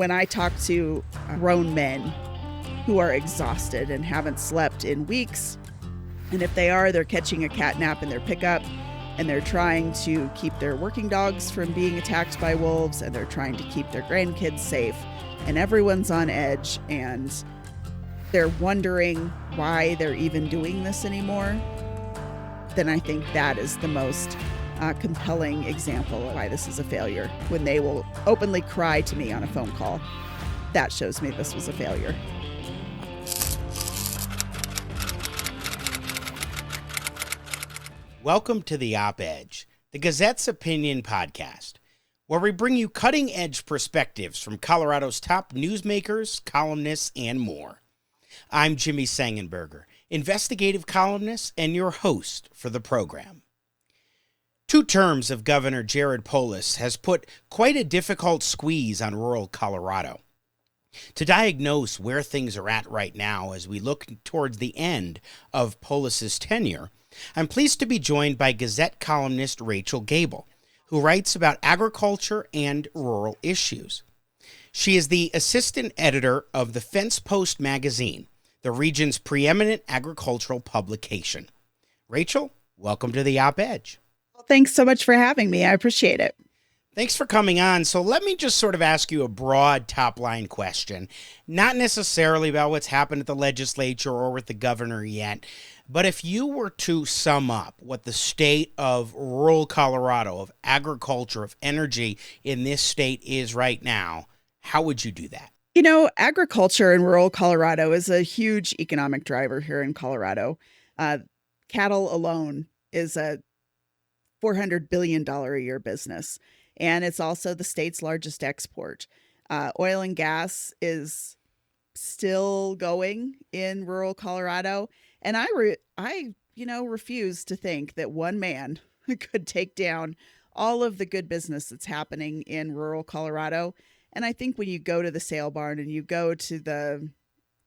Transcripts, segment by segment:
When I talk to grown men who are exhausted and haven't slept in weeks, and if they are, they're catching a cat nap in their pickup, and they're trying to keep their working dogs from being attacked by wolves, and they're trying to keep their grandkids safe, and everyone's on edge, and they're wondering why they're even doing this anymore, then I think that is the most compelling example of why this is a failure. When they will openly cry to me on a phone call, that shows me this was a failure. Welcome to the Op-Edge, the Gazette's opinion podcast, where we bring you cutting-edge perspectives from Colorado's top newsmakers, columnists, and more. I'm Jimmy Sengenberger, investigative columnist and your host for the program. 2 terms of Governor Jared Polis has put quite a difficult squeeze on rural Colorado. To diagnose where things are at right now as we look towards the end of Polis's tenure, I'm pleased to be joined by Gazette columnist Rachel Gabel, who writes about agriculture and rural issues. She is the assistant editor of the Fence Post magazine, the region's preeminent agricultural publication. Rachel, welcome to the Op-Edge. Well, thanks so much for having me. I appreciate it. Thanks for coming on. So let me just sort of ask you a broad top-line question, not necessarily about what's happened at the legislature or with the governor yet, but if you were to sum up what the state of rural Colorado, of agriculture, of energy in this state is right now, how would you do that? You know, agriculture in rural Colorado is a huge economic driver here in Colorado. Cattle alone is a $400 billion a year business, and it's also the state's largest export. Oil and gas is still going in rural Colorado, and I refuse to think that one man could take down all of the good business that's happening in rural Colorado. And I think when you go to the sale barn and you go to the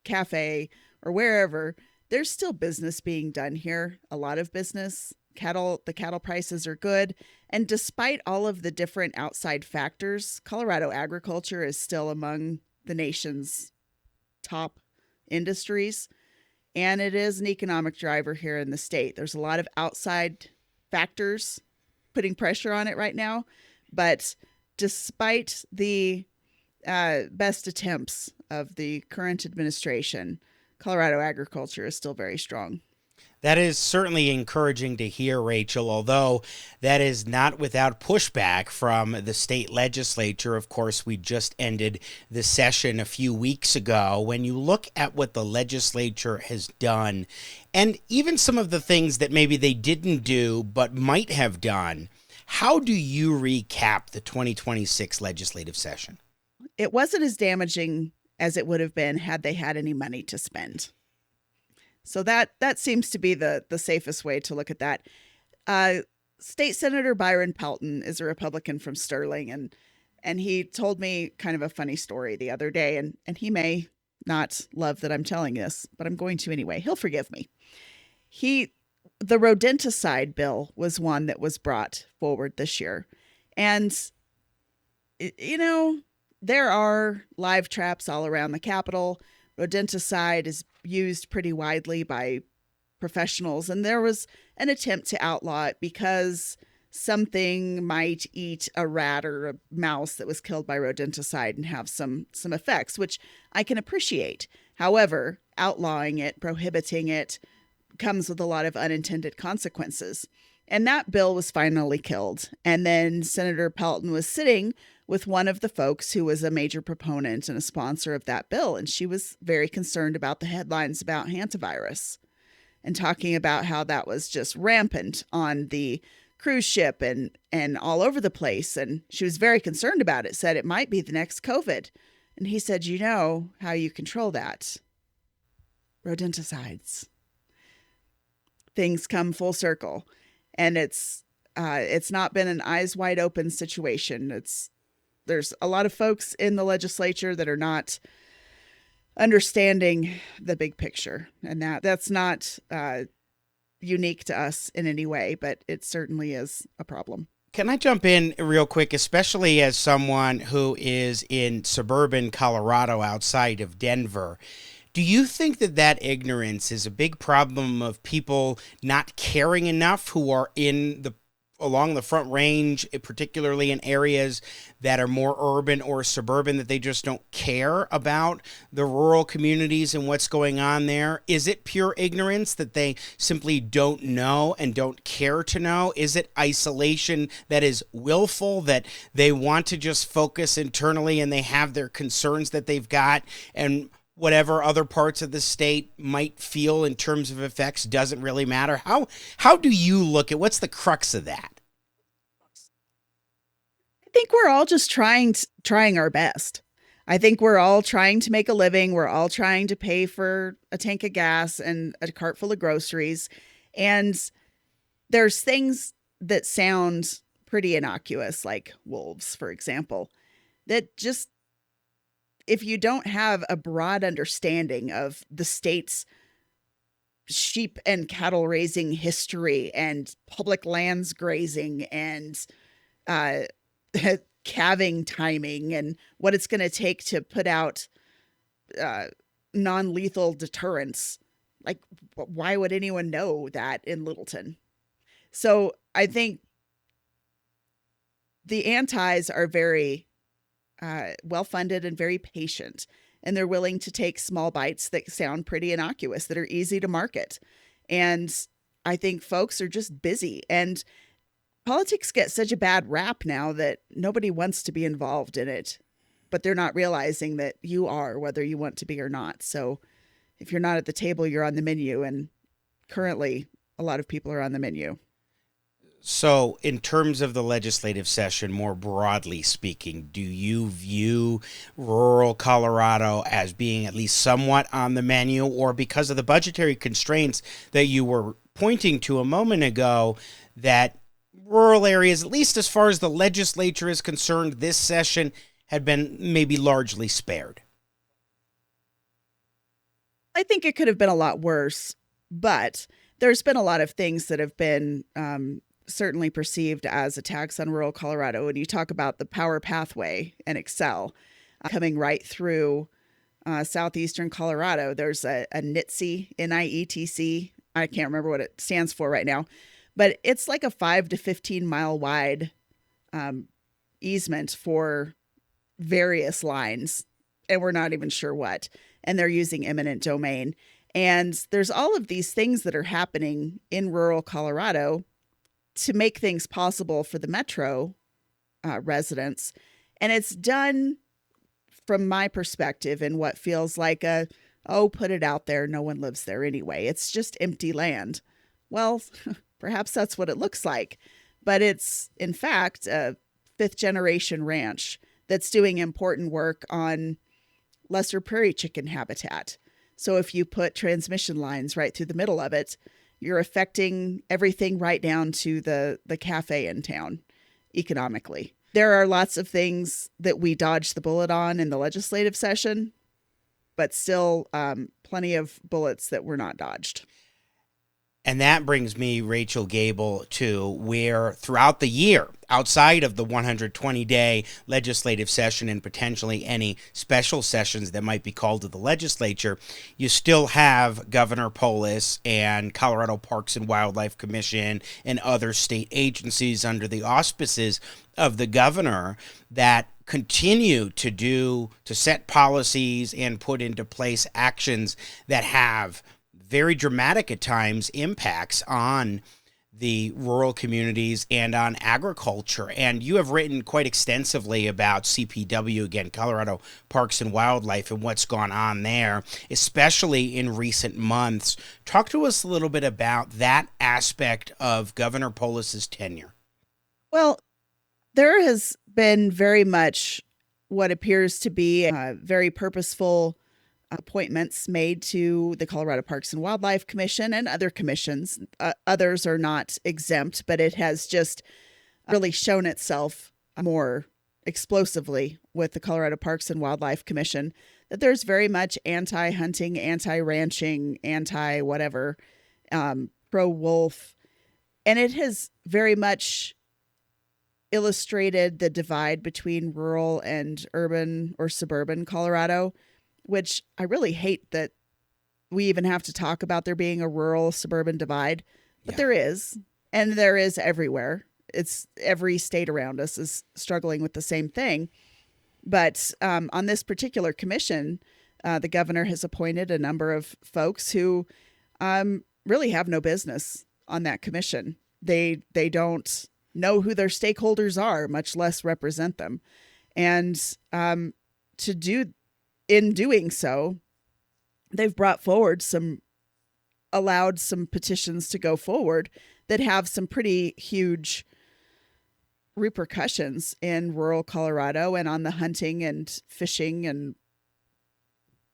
cafe or wherever, there's still business being done here. A lot of business. The cattle prices are good. And despite all of the different outside factors, Colorado agriculture is still among the nation's top industries. And it is an economic driver here in the state. There's a lot of outside factors putting pressure on it right now. But despite the best attempts of the current administration, Colorado agriculture is still very strong. That is certainly encouraging to hear, Rachel, although that is not without pushback from the state legislature. Of course, we just ended the session a few weeks ago. When you look at what the legislature has done, and even some of the things that maybe they didn't do but might have done, how do you recap the 2026 legislative session? It wasn't as damaging as it would have been had they had any money to spend. So that seems to be the safest way to look at that. State Senator Byron Pelton is a Republican from Sterling, and he told me kind of a funny story the other day, and he may not love that I'm telling this, but I'm going to anyway. He'll forgive me. The rodenticide bill was one that was brought forward this year. And, there are live traps all around the Capitol. Rodenticide is used pretty widely by professionals, and there was an attempt to outlaw it because something might eat a rat or a mouse that was killed by rodenticide and have some effects, which I can appreciate. However, outlawing it, prohibiting it, comes with a lot of unintended consequences. And that bill was finally killed. And then Senator Pelton was sitting with one of the folks who was a major proponent and a sponsor of that bill. And she was very concerned about the headlines about hantavirus and talking about how that was just rampant on the cruise ship and all over the place. And she was very concerned about it, said it might be the next COVID. And he said, you know how you control that? Rodenticides. Things come full circle. And it's not been an eyes wide open situation. There's a lot of folks in the legislature that are not understanding the big picture, and that's not unique to us in any way, but it certainly is a problem. Can I jump in real quick, especially as someone who is in suburban Colorado outside of Denver? Do you think that ignorance is a big problem of people not caring enough who are in the along the Front Range, particularly in areas that are more urban or suburban, that they just don't care about the rural communities and what's going on there? Is it pure ignorance that they simply don't know and don't care to know? Is it isolation that is willful, that they want to just focus internally and they have their concerns that they've got, and whatever other parts of the state might feel in terms of effects doesn't really matter? How do you look at what's the crux of that? I think we're all just trying our best. I think we're all trying to make a living. We're all trying to pay for a tank of gas and a cart full of groceries. And there's things that sound pretty innocuous, like wolves, for example, that just, if you don't have a broad understanding of the state's sheep and cattle raising history and public lands grazing and uh, calving timing and what it's going to take to put out uh, non-lethal deterrents, like why would anyone know that in Littleton? So I think the antis are very well-funded and very patient, and they're willing to take small bites that sound pretty innocuous, that are easy to market. And I think folks are just busy, and politics gets such a bad rap now that nobody wants to be involved in it, but they're not realizing that you are, whether you want to be or not. So if you're not at the table, you're on the menu, and currently a lot of people are on the menu. So, in terms of the legislative session, more broadly speaking, do you view rural Colorado as being at least somewhat on the menu, or because of the budgetary constraints that you were pointing to a moment ago, that rural areas, at least as far as the legislature is concerned, this session had been maybe largely spared? I think it could have been a lot worse, but there's been a lot of things that have been certainly perceived as attacks on rural Colorado. And you talk about the Power Pathway and Excel coming right through southeastern Colorado. There's a NITC, NIETC. I can't remember what it stands for right now, but it's like a 5 to 15 mile wide easement for various lines, and we're not even sure what. And they're using eminent domain. And there's all of these things that are happening in rural Colorado to make things possible for the metro residents. And it's done from my perspective in what feels like put it out there. No one lives there anyway. It's just empty land. Well, perhaps that's what it looks like. But it's, in fact, a fifth generation ranch that's doing important work on lesser prairie chicken habitat. So if you put transmission lines right through the middle of it, you're affecting everything right down to the cafe in town economically. There are lots of things that we dodged the bullet on in the legislative session, but still plenty of bullets that were not dodged. And that brings me, Rachel Gabel, to where throughout the year, outside of the 120-day legislative session and potentially any special sessions that might be called to the legislature, you still have Governor Polis and Colorado Parks and Wildlife Commission and other state agencies under the auspices of the governor that continue to set policies and put into place actions that have very dramatic at times impacts on the rural communities and on agriculture. And you have written quite extensively about CPW, again, Colorado Parks and Wildlife, and what's gone on there, especially in recent months. Talk to us a little bit about that aspect of Governor Polis's tenure. Well, there has been very much what appears to be very purposeful appointments made to the Colorado Parks and Wildlife Commission and other commissions. Others are not exempt, but it has just really shown itself more explosively with the Colorado Parks and Wildlife Commission that there's very much anti-hunting, anti-ranching, illustrated the divide between rural and urban or suburban Colorado, which I really hate that we even have to talk about there being a rural suburban divide, but Yeah. there is, and there is everywhere. It's every state around us is struggling with the same thing. But on this particular commission, the governor has appointed a number of folks who really have no business on that commission. They don't know who their stakeholders are, much less represent them. And to do in doing so, they've allowed some petitions to go forward that have some pretty huge repercussions in rural Colorado and on the hunting and fishing and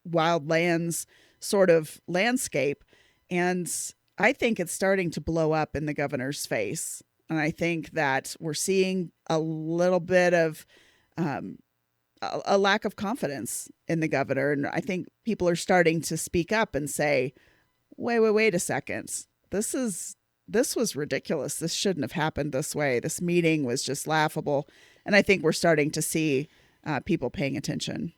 wild lands sort of landscape. And I think it's starting to blow up in the governor's face. And I think that we're seeing a little bit of a lack of confidence in the governor. And I think people are starting to speak up and say, wait a second. This was ridiculous. This shouldn't have happened this way. This meeting was just laughable. And I think we're starting to see people paying attention.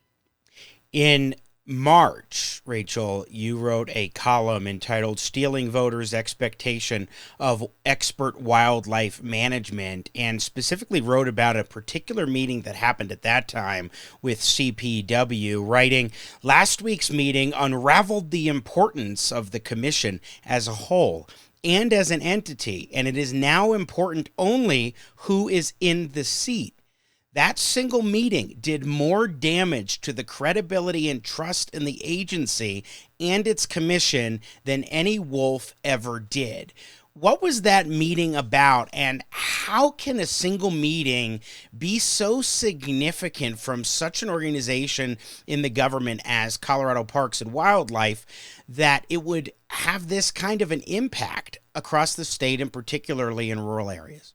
In March, Rachel, you wrote a column entitled Stealing Voters' Expectation of Expert Wildlife Management, and specifically wrote about a particular meeting that happened at that time with CPW, writing, "Last week's meeting unraveled the importance of the commission as a whole and as an entity, and it is now important only who is in the seat. That single meeting did more damage to the credibility and trust in the agency and its commission than any wolf ever did." What was that meeting about, and how can a single meeting be so significant from such an organization in the government as Colorado Parks and Wildlife that it would have this kind of an impact across the state and particularly in rural areas?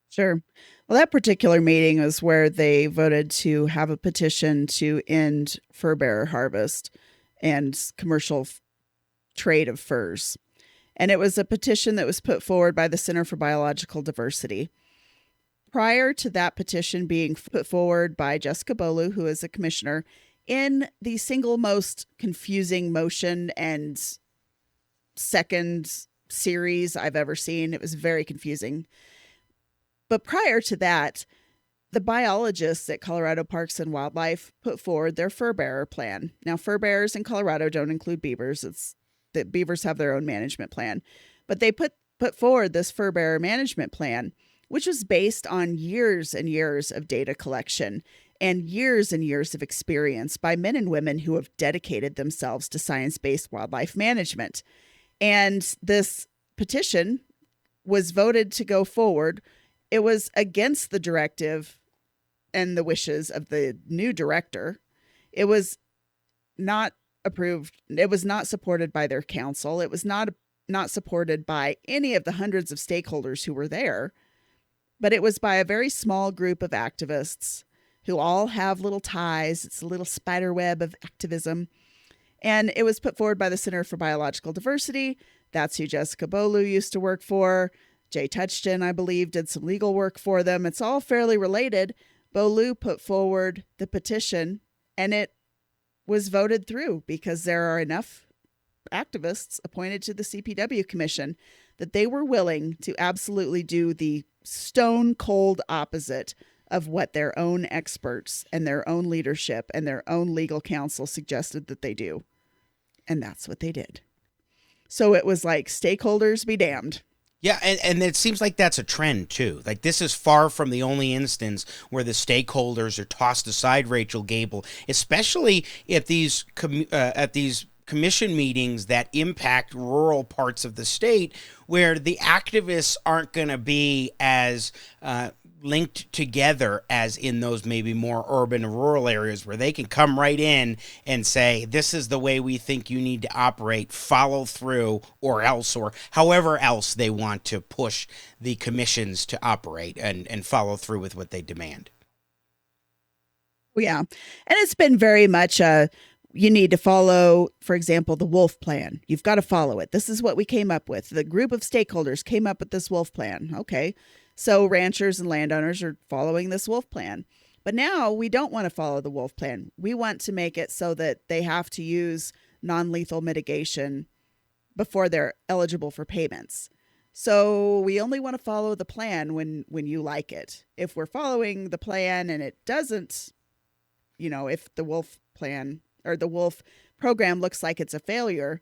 Sure. Well, that particular meeting was where they voted to have a petition to end fur bearer harvest and commercial trade of furs. And it was a petition that was put forward by the Center for Biological Diversity. Prior to that petition being put forward by Jessica Bolu, who is a commissioner, in the single most confusing motion and second series I've ever seen, it was very confusing. But prior to that, the biologists at Colorado Parks and Wildlife put forward their fur bearer plan. Now, fur bearers in Colorado don't include beavers. It's that beavers have their own management plan. But they put forward this fur bearer management plan, which was based on years and years of data collection and years of experience by men and women who have dedicated themselves to science-based wildlife management. And this petition was voted to go forward. It was against the directive and the wishes of the new director. It was not approved. It was not supported by their council. It was not supported by any of the hundreds of stakeholders who were there, but it was by a very small group of activists who all have little ties. It's a little spider web of activism. And it was put forward by the Center for Biological Diversity. That's who Jessica Bolu used to work for. Jay Touchton, I believe, did some legal work for them. It's all fairly related. Bolu put forward the petition, and it was voted through because there are enough activists appointed to the CPW commission that they were willing to absolutely do the stone cold opposite of what their own experts and their own leadership and their own legal counsel suggested that they do. And that's what they did. So it was like, stakeholders be damned. Yeah, and it seems like that's a trend, too. Like, this is far from the only instance where the stakeholders are tossed aside, Rachel Gabel, especially at these commission meetings that impact rural parts of the state, where the activists aren't going to be as linked together as in those maybe more urban and rural areas, where they can come right in and say, this is the way we think you need to operate, follow through, or else, or however else they want to push the commissions to operate and follow through with what they demand. Yeah. And it's been very much you need to follow, for example, the wolf plan. You've got to follow it. This is what we came up with. The group of stakeholders came up with this wolf plan. Okay. So ranchers and landowners are following this wolf plan. But now we don't want to follow the wolf plan. We want to make it so that they have to use non-lethal mitigation before they're eligible for payments. So we only want to follow the plan when you like it. If we're following the plan and it doesn't, if the wolf plan or the wolf program looks like it's a failure,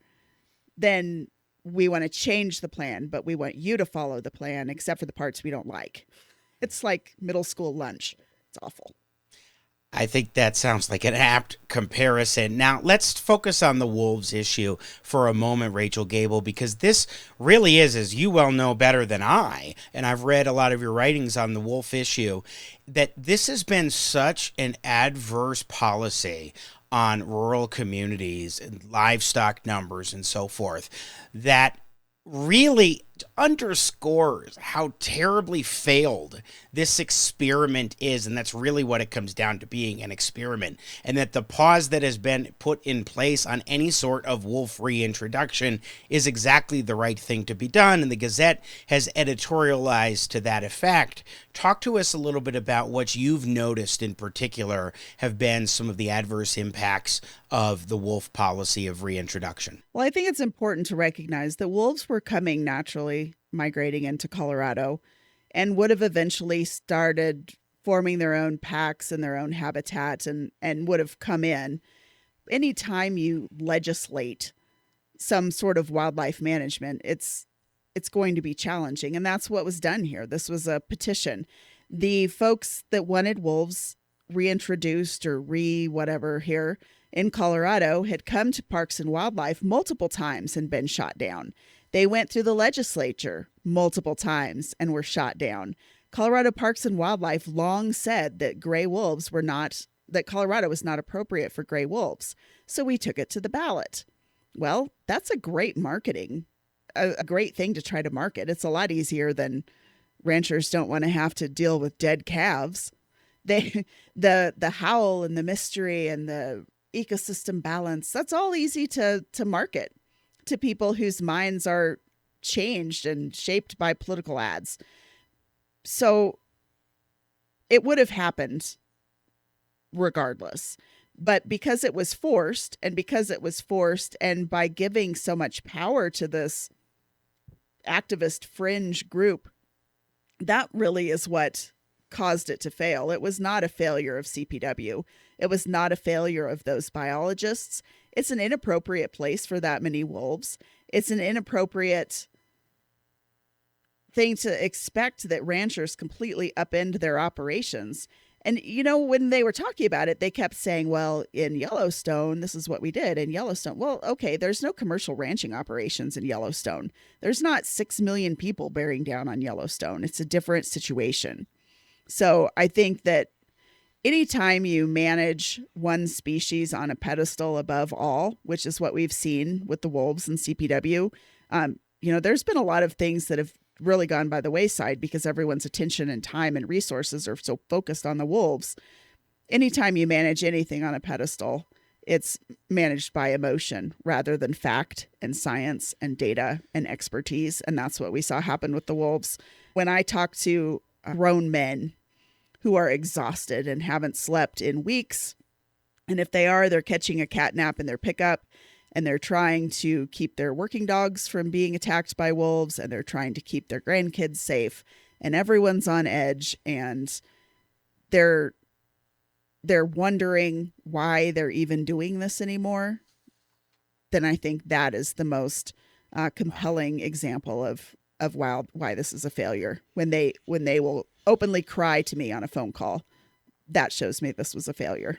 then we want to change the plan, but we want you to follow the plan except for the parts we don't like. It's like middle school lunch. It's awful. I think that sounds like an apt comparison. Now, let's focus on the wolves issue for a moment, Rachel Gabel, because this really is, as you well know better than I, and I've read a lot of your writings on the wolf issue, that this has been such an adverse policy on rural communities and livestock numbers and so forth that really underscores how terribly failed this experiment is. And that's really what it comes down to, being an experiment. And that the pause that has been put in place on any sort of wolf reintroduction is exactly the right thing to be done. And the Gazette has editorialized to that effect. Talk to us a little bit about what you've noticed in particular have been some of the adverse impacts of the wolf policy of reintroduction. Well, I think it's important to recognize that wolves were coming naturally migrating into Colorado and would have eventually started forming their own packs and their own habitat and would have come in. Anytime you legislate some sort of wildlife management, it's going to be challenging. And that's what was done here. This was a petition. The folks that wanted wolves reintroduced or whatever here in Colorado had come to Parks and Wildlife multiple times and been shot down. They went through the legislature multiple times and were shot down. Colorado Parks and Wildlife long said that that Colorado was not appropriate for gray wolves. So we took it to the ballot. Well, that's a great marketing, a great thing to try to market. It's a lot easier than ranchers don't want to have to deal with dead calves. The howl and the mystery and the ecosystem balance, that's all easy to market to people whose minds are changed and shaped by political ads. So it would have happened regardless. But because it was forced, and by giving so much power to this activist fringe group, that really is what caused it to fail. It was not a failure of CPW. It was not a failure of those biologists. It's an inappropriate place for that many wolves. It's an inappropriate thing to expect that ranchers completely upend their operations. And, when they were talking about it, they kept saying, well, in Yellowstone, this is what we did in Yellowstone. Well, okay, there's no commercial ranching operations in Yellowstone. There's not 6 million people bearing down on Yellowstone. It's a different situation. So I think that anytime you manage one species on a pedestal above all, which is what we've seen with the wolves and CPW, there's been a lot of things that have really gone by the wayside because everyone's attention and time and resources are so focused on the wolves. Anytime you manage anything on a pedestal, it's managed by emotion rather than fact and science and data and expertise. And that's what we saw happen with the wolves. When I talk to grown men who are exhausted and haven't slept in weeks, and if they are, they're catching a cat nap in their pickup, and they're trying to keep their working dogs from being attacked by wolves, and they're trying to keep their grandkids safe, and everyone's on edge, and they're wondering why they're even doing this anymore, then I think that is the most compelling example of why this is a failure. When they will openly cry to me on a phone call, that shows me this was a failure.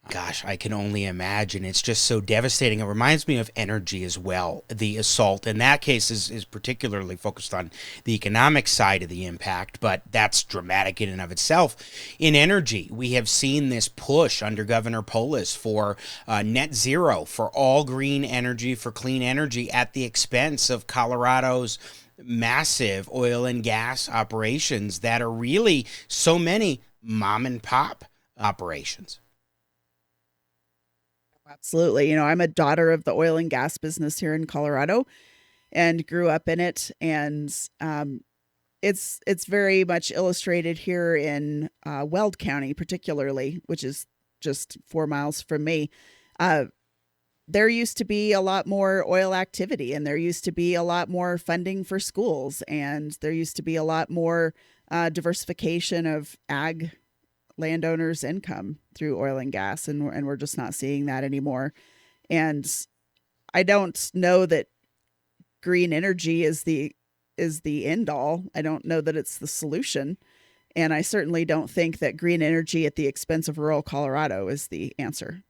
Gosh, I can only imagine. It's just so devastating. It reminds me of energy as well. The assault in that case is particularly focused on the economic side of the impact, but that's dramatic in and of itself. In energy, we have seen this push under Governor Polis for net zero, for all green energy, for clean energy at the expense of Colorado's massive oil and gas operations that are really so many mom and pop operations. Absolutely. I'm a daughter of the oil and gas business here in Colorado and grew up in it. And it's very much illustrated here in Weld County, particularly, which is just 4 miles from me. Uh, there used to be a lot more oil activity, and there used to be a lot more funding for schools, and there used to be a lot more diversification of ag landowners' income through oil and gas, and we're just not seeing that anymore. And I don't know that green energy is the end all. I don't know that it's the solution. And I certainly don't think that green energy at the expense of rural Colorado is the answer.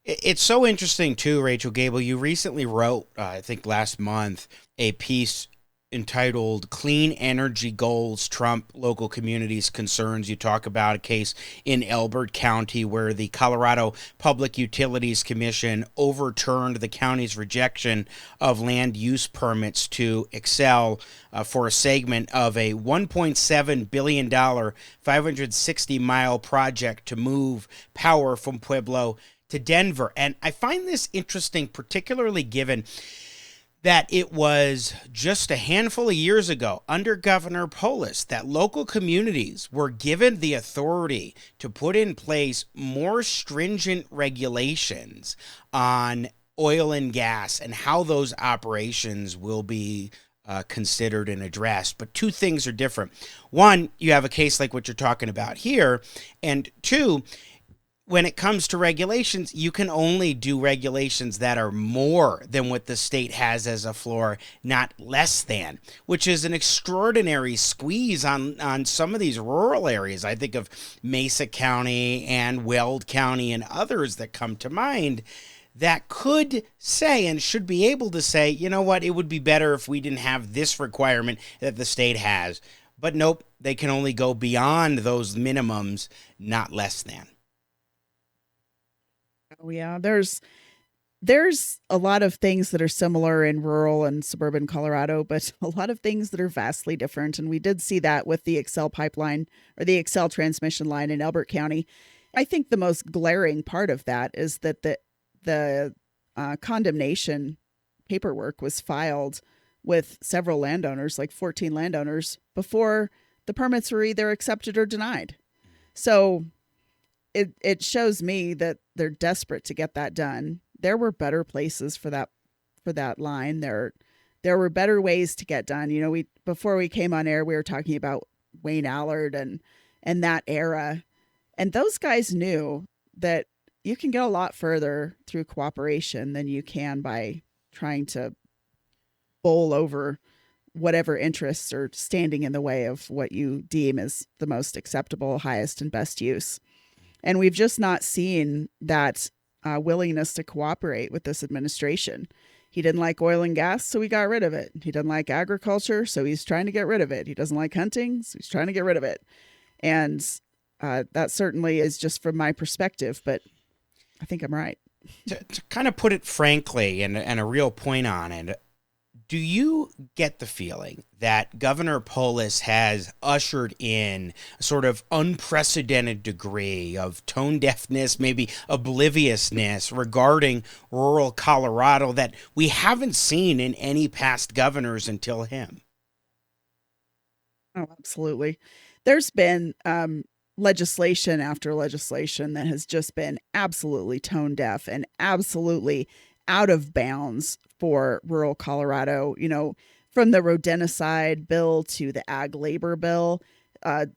It's so interesting, too, Rachel Gabel. You recently wrote, I think last month, a piece entitled Clean Energy Goals Trump Local Communities Concerns. You talk about a case in Elbert County where the Colorado Public Utilities Commission overturned the county's rejection of land use permits to Excel for a segment of a $1.7 billion 560-mile project to move power from Pueblo to Denver. And I find this interesting, particularly given that it was just a handful of years ago under Governor Polis that local communities were given the authority to put in place more stringent regulations on oil and gas and how those operations will be considered and addressed. But two things are different. One, you have a case like what you're talking about here. And two, when it comes to regulations, you can only do regulations that are more than what the state has as a floor, not less than, which is an extraordinary squeeze on some of these rural areas. I think of Mesa County and Weld County and others that come to mind that could say and should be able to say, you know what, it would be better if we didn't have this requirement that the state has. But nope, they can only go beyond those minimums, not less than. Oh yeah, there's a lot of things that are similar in rural and suburban Colorado, but a lot of things that are vastly different. And we did see that with the Excel pipeline or the Excel transmission line in Elbert County. I think the most glaring part of that is that the condemnation paperwork was filed with several landowners, like 14 landowners, before the permits were either accepted or denied. So it shows me that they're desperate to get that done. There were better places for that line. There were better ways to get done. You know, before we came on air, we were talking about Wayne Allard and that era. And those guys knew that you can get a lot further through cooperation than you can by trying to bowl over whatever interests are standing in the way of what you deem as the most acceptable, highest, and best use. And we've just not seen that willingness to cooperate with this administration. He didn't like oil and gas, so he got rid of it. He doesn't like agriculture, so he's trying to get rid of it. He doesn't like hunting, so he's trying to get rid of it. And that certainly is just from my perspective, but I think I'm right. To kind of put it frankly and a real point on it, do you get the feeling that Governor Polis has ushered in a sort of unprecedented degree of tone deafness, maybe obliviousness regarding rural Colorado that we haven't seen in any past governors until him? Oh, absolutely. There's been legislation after legislation that has just been absolutely tone deaf and absolutely out of bounds for rural Colorado. You know, from the rodenticide bill to the ag labor bill,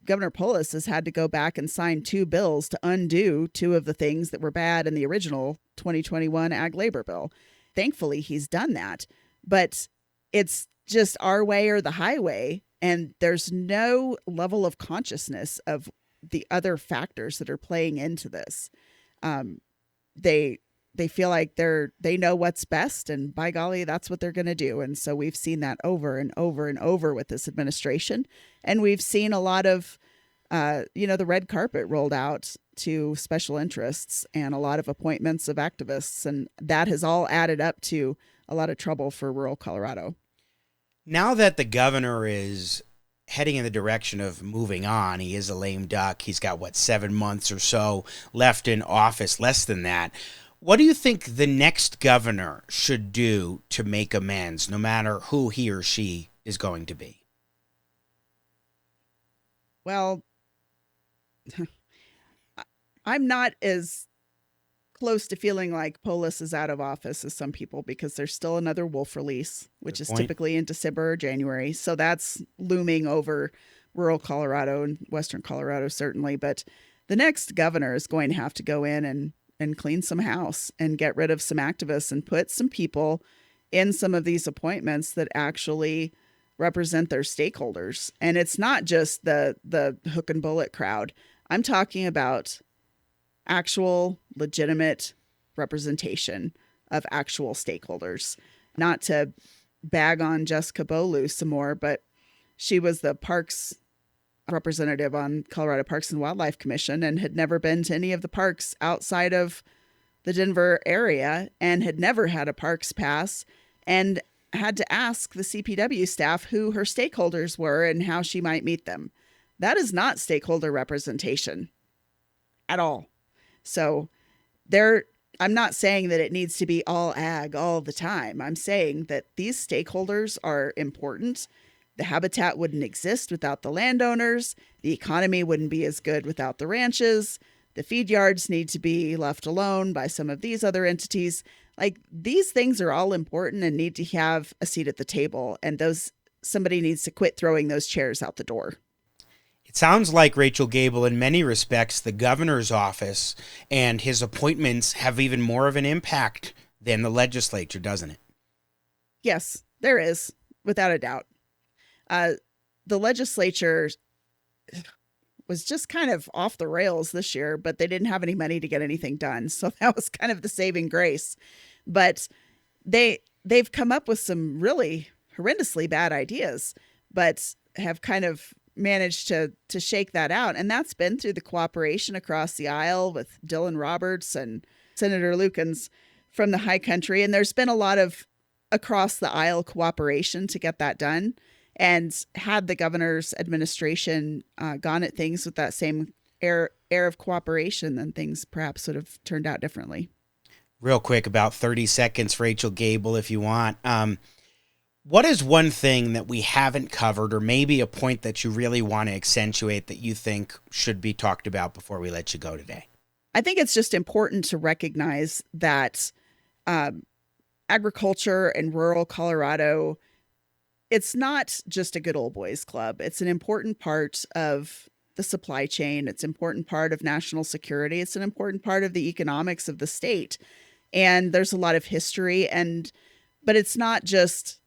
Governor Polis has had to go back and sign two bills to undo two of the things that were bad in the original 2021 ag labor bill. Thankfully, he's done that, but it's just our way or the highway. And there's no level of consciousness of the other factors that are playing into this. They feel like they know what's best, and by golly, that's what they're going to do. And so we've seen that over and over and over with this administration. And we've seen a lot of, the red carpet rolled out to special interests and a lot of appointments of activists. And that has all added up to a lot of trouble for rural Colorado. Now that the governor is heading in the direction of moving on, he is a lame duck. He's got, 7 months or so left in office, less than that. What do you think the next governor should do to make amends, no matter who he or she is going to be? Well, I'm not as close to feeling like Polis is out of office as some people because there's still another wolf release, which Good is point. typically in December or January. So that's looming over rural Colorado and western Colorado, certainly. But the next governor is going to have to go in and clean some house and get rid of some activists and put some people in some of these appointments that actually represent their stakeholders. And it's not just the hook and bullet crowd. I'm talking about actual legitimate representation of actual stakeholders. Not to bag on Jessica Bolu some more, but she was the parks representative on Colorado Parks and Wildlife Commission and had never been to any of the parks outside of the Denver area and had never had a parks pass and had to ask the CPW staff who her stakeholders were and how she might meet them. That is not stakeholder representation at all. So I'm not saying that it needs to be all ag all the time. I'm saying that these stakeholders are important. The habitat wouldn't exist without the landowners. The economy wouldn't be as good without the ranches. The feed yards need to be left alone by some of these other entities. Like, these things are all important and need to have a seat at the table. And somebody needs to quit throwing those chairs out the door. It sounds like, Rachel Gabel, in many respects, the governor's office and his appointments have even more of an impact than the legislature, doesn't it? Yes, there is, without a doubt. The legislature was just kind of off the rails this year, but they didn't have any money to get anything done. So that was kind of the saving grace. But they've come up with some really horrendously bad ideas, but have kind of managed to shake that out. And that's been through the cooperation across the aisle with Dylan Roberts and Senator Lukens from the high country. And there's been a lot of across the aisle cooperation to get that done. And had the governor's administration gone at things with that same air of cooperation, then things perhaps would have turned out differently. Real quick, about 30 seconds, Rachel Gabel, if you want. What is one thing that we haven't covered, or maybe a point that you really want to accentuate that you think should be talked about before we let you go today? I think it's just important to recognize that agriculture in rural Colorado, it's not just a good old boys club. It's an important part of the supply chain. It's an important part of national security. It's an important part of the economics of the state. And there's a lot of history, but it's not just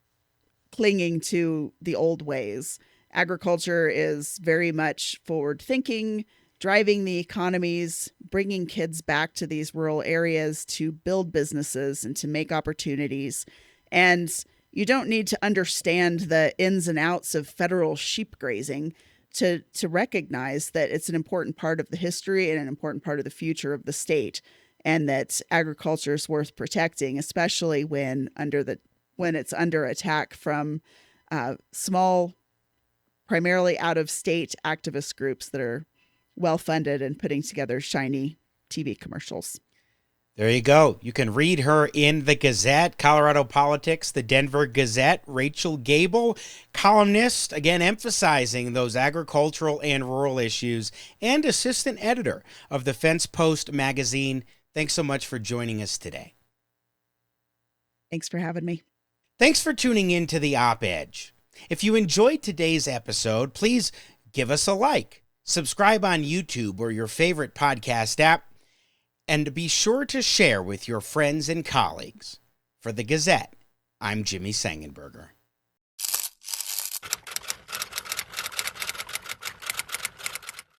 clinging to the old ways. Agriculture is very much forward thinking, driving the economies, bringing kids back to these rural areas to build businesses and to make opportunities. And you don't need to understand the ins and outs of federal sheep grazing to recognize that it's an important part of the history and an important part of the future of the state, and that agriculture is worth protecting, especially when it's under attack from small, primarily out-of-state activist groups that are well-funded and putting together shiny TV commercials. There you go. You can read her in the Gazette, Colorado Politics, the Denver Gazette. Rachel Gabel, columnist, again emphasizing those agricultural and rural issues, and assistant editor of the Fence Post magazine. Thanks so much for joining us today. Thanks for having me. Thanks for tuning in to the Op-Edge. If you enjoyed today's episode, please give us a like, subscribe on YouTube or your favorite podcast app, and be sure to share with your friends and colleagues. For the Gazette, I'm Jimmy Sengenberger.